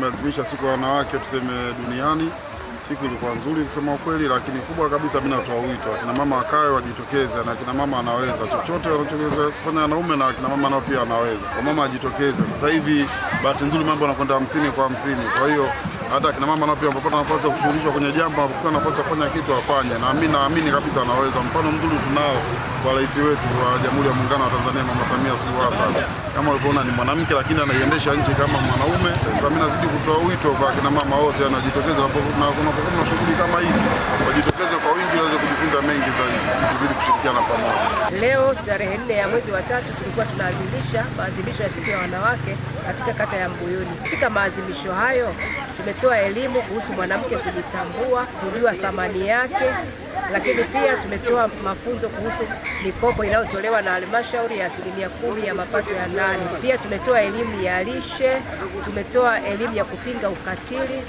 tumeadhimisha siku ya wanawake tuseme duniani. Siku ilikuwa nzuri kusema ukweli, lakini kubwa kabisa mimi natoa wito akina mama wakae wajitokeze, na akina mama anaweza chochote wanachoweza kufanya wanaume, na akina mama nao pia wanaweza. Kwa mama ajitokeze. Sasa hivi bahati nzuri mambo yanakwenda 50 kwa 50. Kwa hiyo hata akina mama nao pia wanapata nafasi ya kushughulishwa kwenye jambo, wanapata nafasi ya kufanya kitu afanye, na mimi naamini kabisa anaweza. Mfano mzuri tunao kwa rais wetu wa Jamhuri ya Muungano wa Tanzania, Mama Samia Suluhu Hassan. Kama ulivyoona ni mwanamke lakini anaiendesha nchi kama mwanaume. Sasa mimi nazidi kutoa wito kwa akina mama wote wanajitokeza na kuna shughuli kama hizi, wajitokeze kwa wingi waweze kujifunza mengi zaidi, tuzidi kushirikiana pamoja. Leo tarehe 4 ya mwezi wa 3 tulikuwa tunaadhimisha maadhimisho ya siku ya wanawake katika kata ya Mbuyuni. Katika maadhimisho hayo tumetoa elimu kuhusu mwanamke kujitambua, kujua thamani yake, lakini pia tumetoa mafunzo kuhusu mikopo inayotolewa na halmashauri ya 10% ya mapato ya ndani. Pia tumetoa elimu ya lishe, tumetoa elimu ya kupinga ukatili,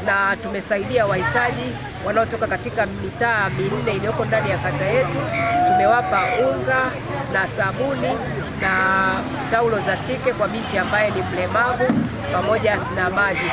na tumesaidia wahitaji wanaotoka katika mitaa 4 iliyoko ndani ya kata yetu. Tumewapa unga na sabuni na taulo za kike kwa binti ambaye ni mlemavu pamoja na maji.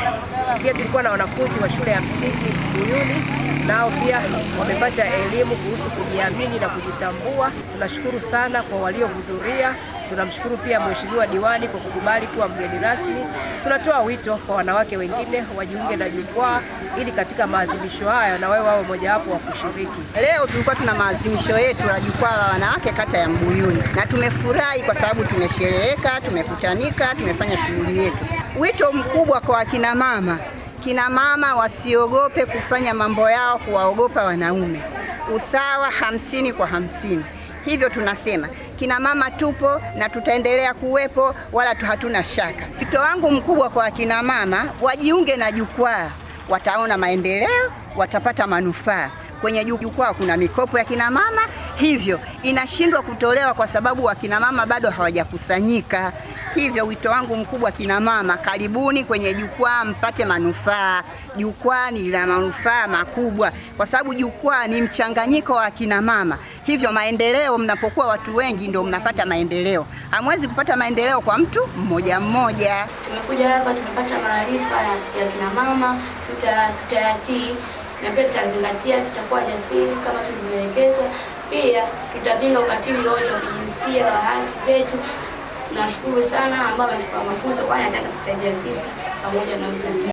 Pia tulikuwa na wanafunzi wa shule ya msingi Mbuyuni, nao pia wamepata elimu kuhusu kujiamini na kujitambua. Tunashukuru sana kwa waliohudhuria. Tunamshukuru pia Mheshimiwa Diwani kwa kukubali kuwa mgeni rasmi. Tunatoa wito kwa wanawake wengine wajiunge na jukwaa ili katika maadhimisho haya na wao wawe mojawapo wa kushiriki. Leo tulikuwa tuna maadhimisho yetu la jukwaa la wanawake kata ya Mbuyuni, na tumefurahi kwa sababu tumeshereheka, tumekutanika, tumefanya shughuli yetu. Wito mkubwa kwa kina mama wasiogope kufanya mambo yao kuwaogopa wanaume. Usawa 50 kwa 50. Hivyo tunasema kina mama tupo na tutaendelea kuwepo, wala hatuna shaka. Wito wangu mkubwa kwa kina mama wajiunge na jukwaa, wataona maendeleo, watapata manufaa. Kwenye jukwaa kuna mikopo ya kina mama, hivyo inashindwa kutolewa kwa sababu wakina mama bado hawajakusanyika. Hivyo wito wangu mkubwa kina mama, karibuni kwenye jukwaa mpate manufaa. Jukwaa ni la manufaa makubwa kwa sababu jukwaa ni mchanganyiko wa kina mama. Hivyo maendeleo, mnapokuwa watu wengi ndio mnapata maendeleo. Hamwezi kupata maendeleo kwa mtu mmoja mmoja. Tumekuja hapa tumepata maarifa ya kina mama, tutayatii na pia tutazingatia, tutakuwa jasiri kama tulivyoelekezwa. Pia tutapinga ukatili wote wa kijinsia wa haki zetu. Nashukuru sana ambao wametupa mafunzo, kwani nataka kusaidia sisi pamoja na mtu